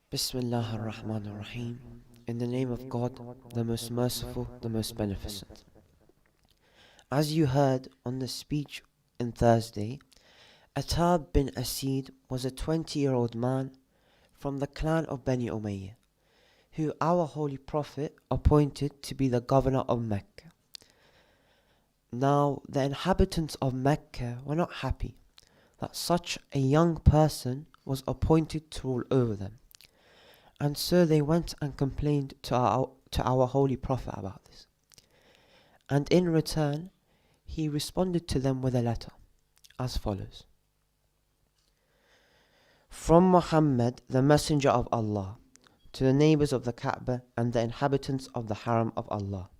Bismillah ar-Rahman ar-Rahim. In the name of God, the most merciful, the most beneficent. As you heard on the speech on Thursday, Attab bin Asid was a 20-year-old man from the clan of Bani Umayyah, who our Holy Prophet appointed to be the governor of Mecca. Now, the inhabitants of Mecca were not happy that such a young person was appointed to rule over them. And so they went and complained to our Holy Prophet about this. And in return, he responded to them with a letter, as follows. From Muhammad, the Messenger of Allah, to the neighbors of the Kaaba and the inhabitants of the Haram of Allah.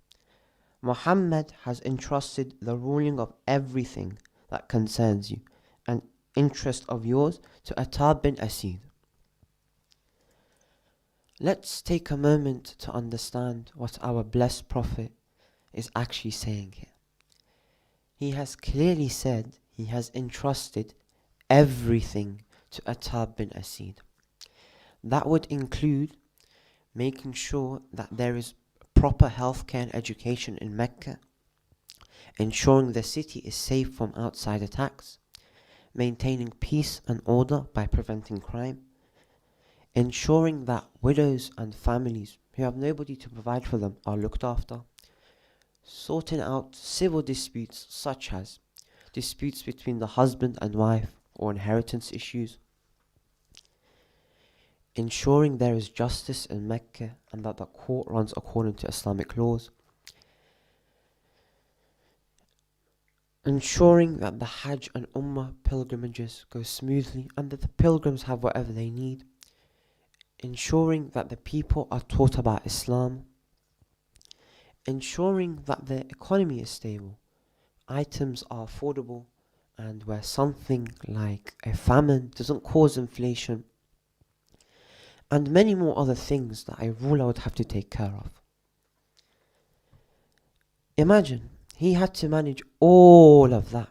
Muhammad has entrusted the ruling of everything that concerns you, an interest of yours, to Attab bin Asid. Let's take a moment to understand what our blessed Prophet is actually saying here. He has clearly said he has entrusted everything to Attab bin Asid. That would include making sure that there is proper healthcare and education in Mecca, ensuring the city is safe from outside attacks, maintaining peace and order by preventing crime, ensuring that widows and families who have nobody to provide for them are looked after, sorting out civil disputes such as disputes between the husband and wife or inheritance issues, ensuring there is justice in Mecca and that the court runs according to Islamic laws, ensuring that the Hajj and Ummah pilgrimages go smoothly and that the pilgrims have whatever they need, ensuring that the people are taught about Islam, ensuring that the economy is stable, items are affordable, and where something like a famine doesn't cause inflation, and many more other things that a ruler would have to take care of. Imagine, he had to manage all of that.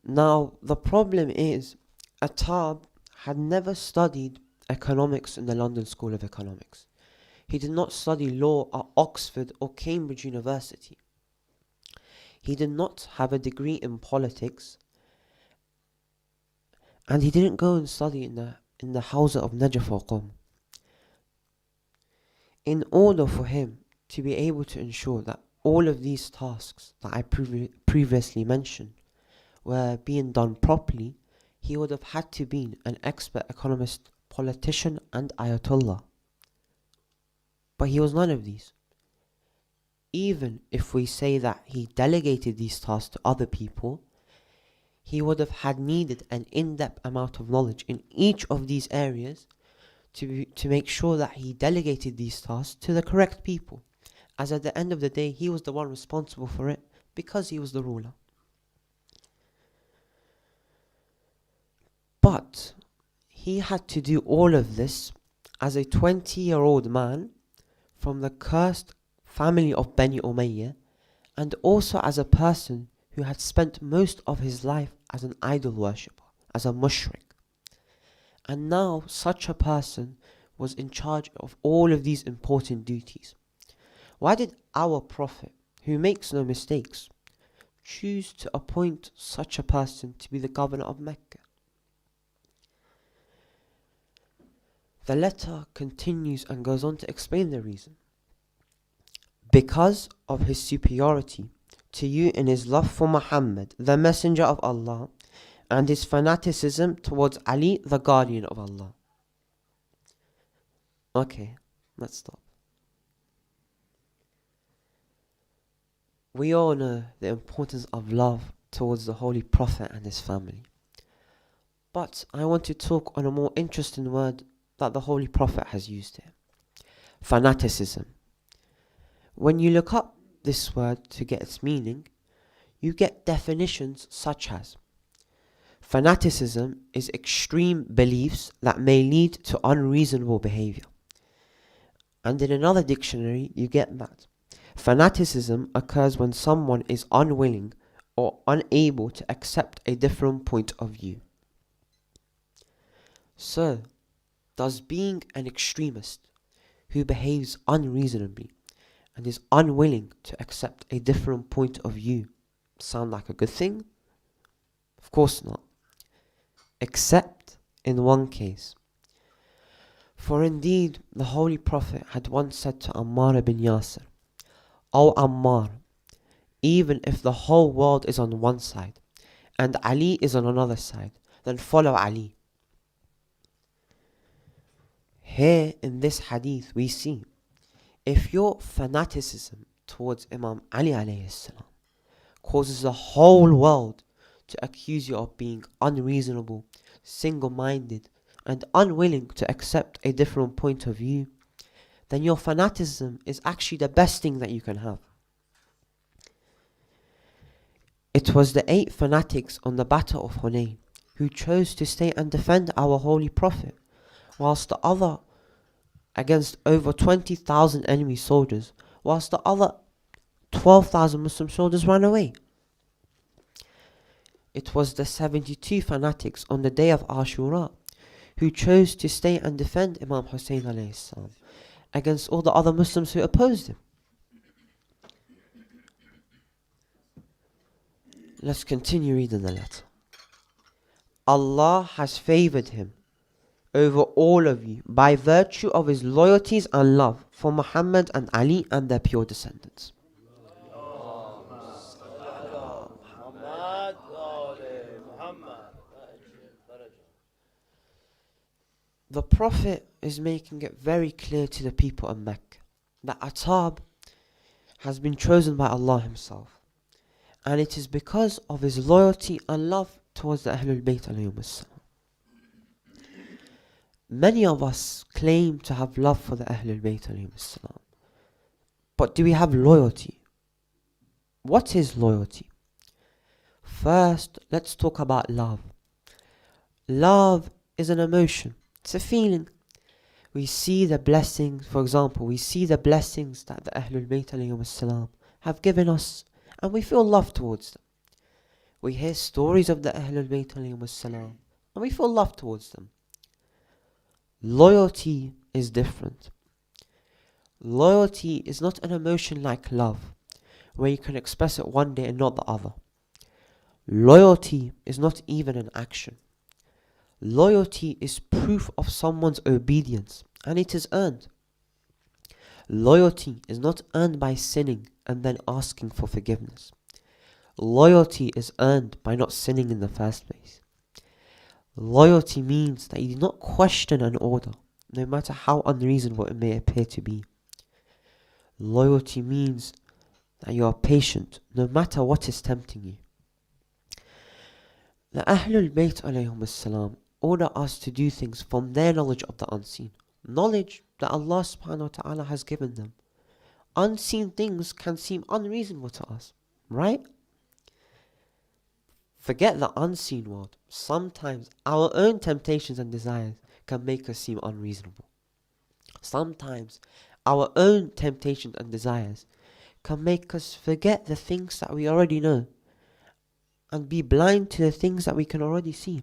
Now, the problem is, Attab had never studied economics in the London School of Economics. He did not study law at Oxford or Cambridge University. He did not have a degree in politics, and he didn't go and study in the Hawza of Najaf or Qom. In order for him to be able to ensure that all of these tasks that I previously mentioned were being done properly, he would have had to be an expert economist, politician and ayatollah. But he was none of these. Even if we say that he delegated these tasks to other people, he would have had needed an in-depth amount of knowledge in each of these areas to make sure that he delegated these tasks to the correct people. As at the end of the day, he was the one responsible for it because he was the ruler. But he had to do all of this as a 20-year-old man from the cursed family of Bani Umayyah, and also as a person who had spent most of his life as an idol worshipper, as a mushrik. And now such a person was in charge of all of these important duties. Why did our Prophet, who makes no mistakes, choose to appoint such a person to be the governor of Mecca? The letter continues and goes on to explain the reason. Because of his superiority to you in his love for Muhammad, the Messenger of Allah, and his fanaticism towards Ali, the guardian of Allah. Okay, let's stop. We all know the importance of love towards the Holy Prophet and his family. But I want to talk on a more interesting word that the Holy Prophet has used here. Fanaticism. When you look up this word to get its meaning, you get definitions such as fanaticism is extreme beliefs that may lead to unreasonable behavior. And in another dictionary, you get that fanaticism occurs when someone is unwilling or unable to accept a different point of view. So, Does being an extremist who behaves unreasonably and is unwilling to accept a different point of view sound like a good thing? Of course not. Except in one case. For indeed, the Holy Prophet had once said to Ammar ibn Yasir, O Ammar, even if the whole world is on one side and Ali is on another side, then follow Ali. Here in this hadith we see, if your fanaticism towards Imam Ali alayhi salam causes the whole world to accuse you of being unreasonable, single-minded, and unwilling to accept a different point of view, then your fanaticism is actually the best thing that you can have. It was the 8 fanatics on the Battle of Hunayn who chose to stay and defend our Holy Prophet, whilst the other, against over 20,000 enemy soldiers, whilst the other 12,000 Muslim soldiers ran away. It was the 72 fanatics on the day of Ashura who chose to stay and defend Imam Hussein alayhi salam against all the other Muslims who opposed him. Let's continue reading the letter. Allah has favored him over all of you by virtue of his loyalties and love for Muhammad and Ali and their pure descendants. The Prophet is making it very clear to the people of Mecca that Attab has been chosen by Allah himself, and it is because of his loyalty and love towards the Ahlul Bayt alayhim salam. Many of us claim to have love for the Ahlul Bayt alayhim salam, but do we have loyalty? What is loyalty? First, let's talk about love. Love is an emotion. It's a feeling. We see the blessings, for example, we see the blessings that the Ahlul Bayt alayhim salam have given us, and we feel love towards them. We hear stories of the Ahlul Bayt alayhim salam, and we feel love towards them. Loyalty is different. Loyalty is not an emotion like love, where you can express it one day and not the other. Loyalty is not even an action. Loyalty is proof of someone's obedience, and it is earned. Loyalty is not earned by sinning and then asking for forgiveness. Loyalty is earned by not sinning in the first place. Loyalty means that you do not question an order, no matter how unreasonable it may appear to be. Loyalty means that you are patient, no matter what is tempting you. The Ahlul Bayt alayhim salam order us to do things from their knowledge of the unseen, knowledge that Allah subhanahu wa ta'ala has given them. Unseen things can seem unreasonable to us, right? Forget the unseen world. Sometimes our own temptations and desires can make us seem unreasonable. Sometimes our own temptations and desires can make us forget the things that we already know and be blind to the things that we can already see,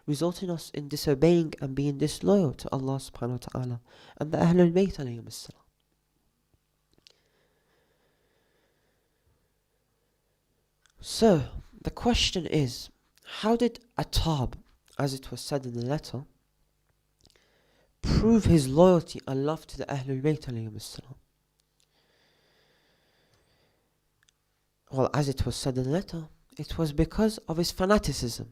resulting us in disobeying and being disloyal to Allah subhanahu wa ta'ala and the Ahlul Bayt alayhim salam. So, the question is, how did Attab, as it was said in the letter, prove his loyalty and love to the Ahlul Bayt alayhim salam? Well, as it was said in the letter, it was because of his fanaticism.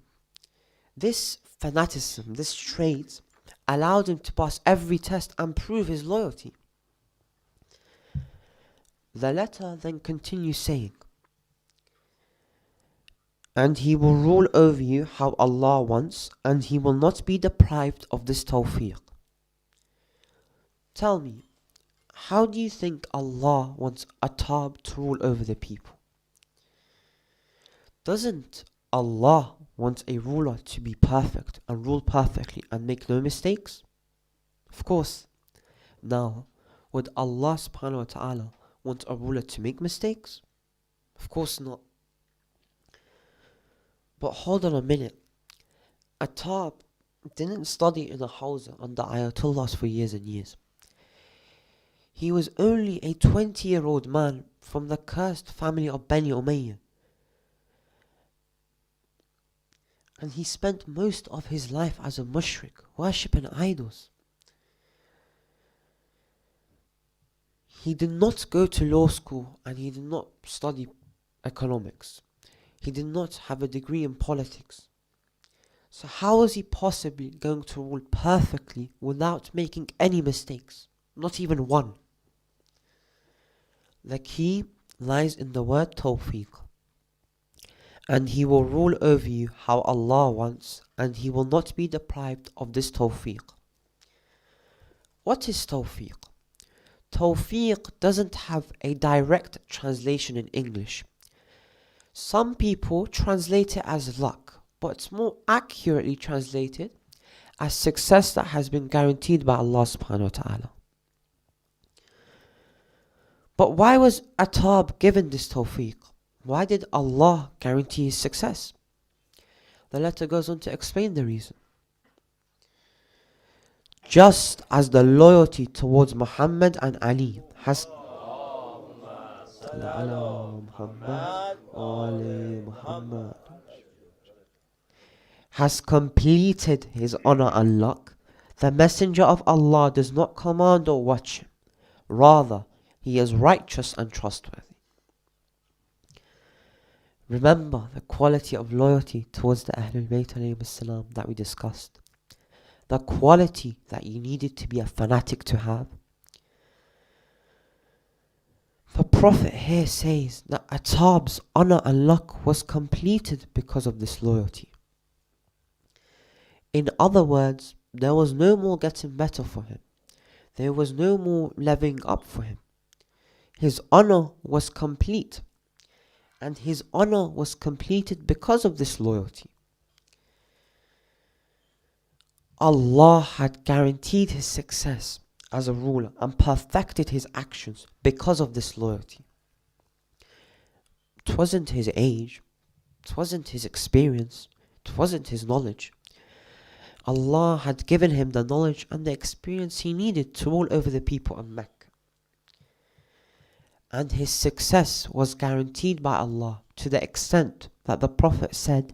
This fanaticism, this trait, allowed him to pass every test and prove his loyalty. The letter then continues saying, and he will rule over you how Allah wants, and he will not be deprived of this tawfiq. Tell me, how do you think Allah wants Attab to rule over the people? Doesn't Allah want a ruler to be perfect and rule perfectly and make no mistakes? Of course. Now, would Allah subhanahu wa ta'ala want a ruler to make mistakes? Of course not. But hold on a minute. Attab didn't study in a hawza under ayatollahs for years and years. He was only a 20-year-old man from the cursed family of Bani Umayyah. And he spent most of his life as a mushrik, worshipping idols. He did not go to law school and he did not study economics. He did not have a degree in politics. So how was he possibly going to rule perfectly without making any mistakes? Not even one. The key lies in the word tawfiq. And he will rule over you how Allah wants, and he will not be deprived of this tawfiq. What is tawfiq? Tawfiq doesn't have a direct translation in English. Some people translate it as luck, but it's more accurately translated as success that has been guaranteed by Allah subhanahu wa ta'ala. But why was Attab given this tawfiq? Why did Allah guarantee his success? The letter goes on to explain the reason. Just as the loyalty towards Muhammad and Ali has completed his honor and luck, the Messenger of Allah does not command or watch him. Rather, he is righteous and trustworthy. Remember the quality of loyalty towards the Ahlul Bayt ﷺ that we discussed. The quality that you needed to be a fanatic to have. The Prophet here says that Attab's honor and luck was completed because of this loyalty. In other words, there was no more getting better for him. There was no more leveling up for him. His honor was complete. And his honor was completed because of this loyalty. Allah had guaranteed his success as a ruler and perfected his actions because of this loyalty. It wasn't his age, it wasn't his experience, it wasn't his knowledge. Allah had given him the knowledge and the experience he needed to rule over the people of Mecca. And his success was guaranteed by Allah to the extent that the Prophet said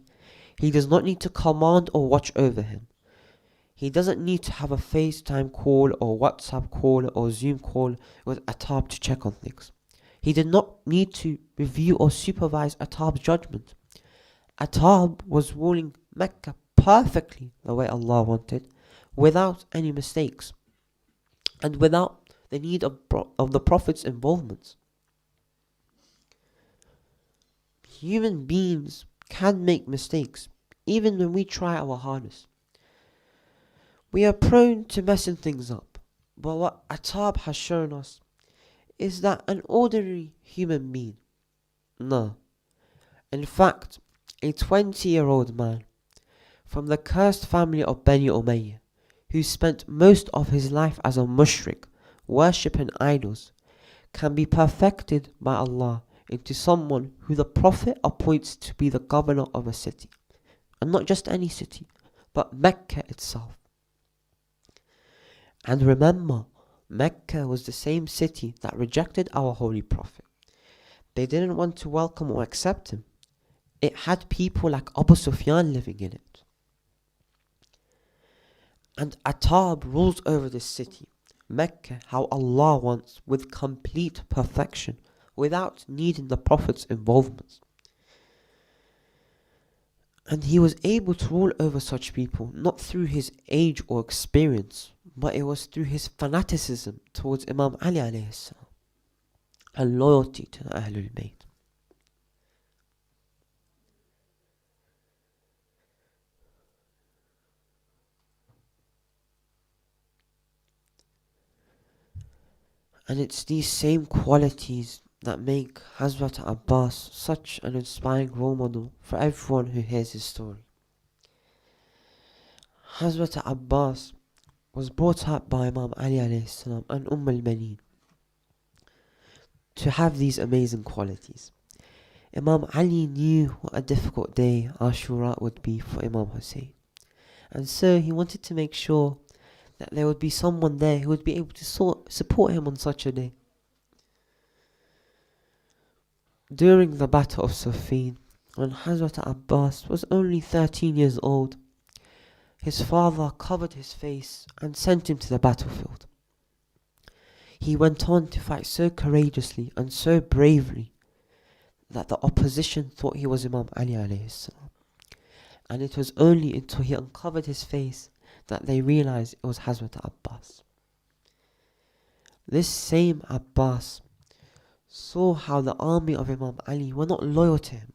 he does not need to command or watch over him. He doesn't need to have a FaceTime call or WhatsApp call or Zoom call with Attab to check on things. He did not need to review or supervise Attab's judgment. Attab was ruling Mecca perfectly the way Allah wanted, without any mistakes, and without the need of the Prophet's involvement. Human beings can make mistakes, even when we try our hardest. We are prone to messing things up, but what Attab has shown us is that an ordinary human being, no, in fact, a 20-year-old man from the cursed family of Bani Umayyah, who spent most of his life as a mushrik, worshipping idols, can be perfected by Allah into someone who the Prophet appoints to be the governor of a city. And not just any city, but Mecca itself. And remember, Mecca was the same city that rejected our Holy Prophet. They didn't want to welcome or accept him. It had people like Abu Sufyan living in it. And Attab rules over this city, Mecca, how Allah wants, with complete perfection, without needing the Prophet's involvement. And he was able to rule over such people not through his age or experience, but it was through his fanaticism towards Imam Ali alayhi salam and loyalty to the Ahlul Bayt. And it's these same qualities that make Hazrat Abbas such an inspiring role model for everyone who hears his story. Hazrat Abbas was brought up by Imam Ali alayhi salam and al-Banin to have these amazing qualities. Imam Ali knew what a difficult day Ashura would be for Imam Hussein. And so he wanted to make sure that there would be someone there who would be able to support him on such a day. During the Battle of Siffin, when Hazrat Abbas was only 13 years old, his father covered his face and sent him to the battlefield. He went on to fight so courageously and so bravely that the opposition thought he was Imam Ali alayhi salam. And it was only until he uncovered his face that they realized it was Hazrat Abbas. This same Abbas saw how the army of Imam Ali were not loyal to him,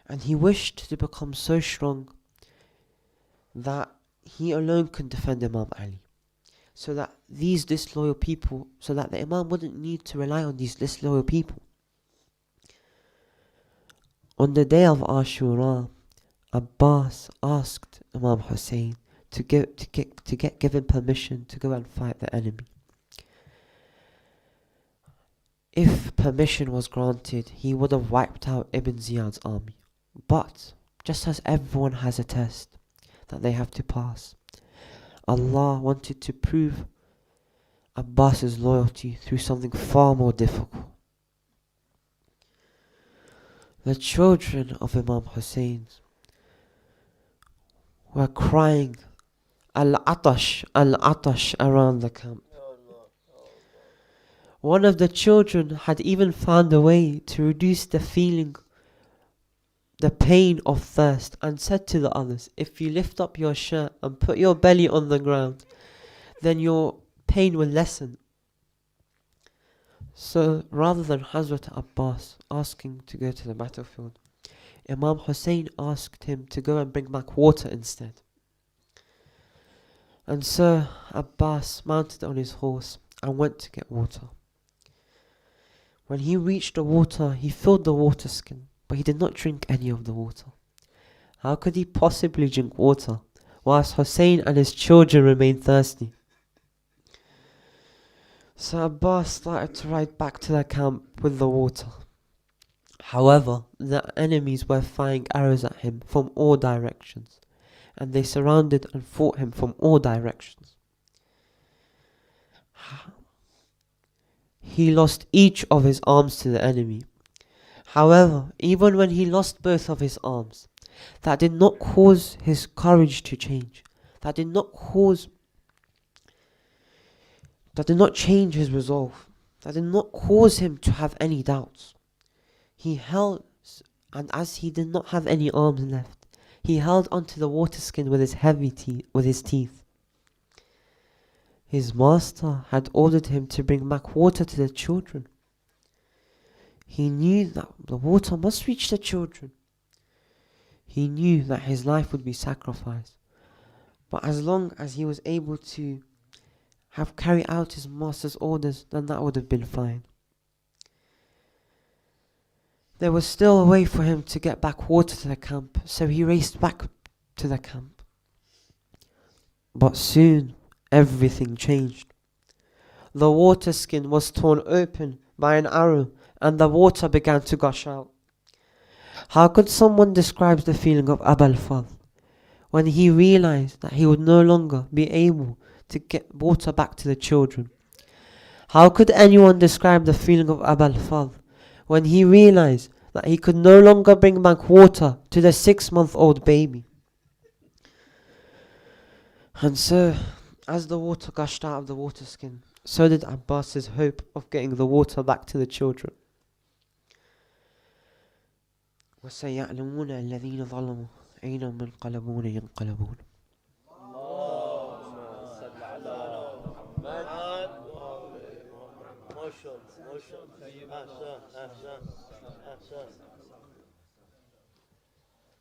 and he wished to become so strong that he alone could defend Imam Ali, so that the Imam wouldn't need to rely on these disloyal people. On the day of Ashura, Abbas asked Imam Hussein to get given permission to go and fight the enemy. If permission was granted, he would have wiped out Ibn Ziyad's army. But just as everyone has a test that they have to pass, Allah wanted to prove Abbas's loyalty through something far more difficult. The children of Imam Hussein were crying Al-Atash, Al-Atash around the camp. One of the children had even found a way to reduce the pain of thirst, and said to the others, if you lift up your shirt and put your belly on the ground, then your pain will lessen. So rather than Hazrat Abbas asking to go to the battlefield, Imam Hussein asked him to go and bring back water instead. And so Abbas mounted on his horse and went to get water. When he reached the water, he filled the water skin, but he did not drink any of the water. How could he possibly drink water whilst Hussein and his children remained thirsty? So Abbas started to ride back to the camp with the water. However, the enemies were firing arrows at him from all directions, and they surrounded and fought him from all directions. He lost each of his arms to the enemy. However, even when he lost both of his arms, that did not cause his courage to change. That did not change his resolve. That did not cause him to have any doubts. And as he did not have any arms left, he held onto the water skin with his teeth. His master had ordered him to bring back water to the children. He knew that the water must reach the children. He knew that his life would be sacrificed. But as long as he was able to carry out his master's orders, then that would have been fine. There was still a way for him to get back water to the camp, so he raced back to the camp. But soon, everything changed. The water skin was torn open by an arrow, and the water began to gush out. How could someone describe the feeling of Abul Fadl when he realized that he would no longer be able to get water back to the children? How could anyone describe the feeling of Abul Fadl when he realized that he could no longer bring back water to the 6-month-old baby? And so, as the water gushed out of the water skin, so did Abbas's hope of getting the water back to the children. وَسَيَعْلَمُونَ الَّذِينَ ظَلَمُوا أَيْنَ مُنْقَلَبُونَ يَنْقَلَبُونَ.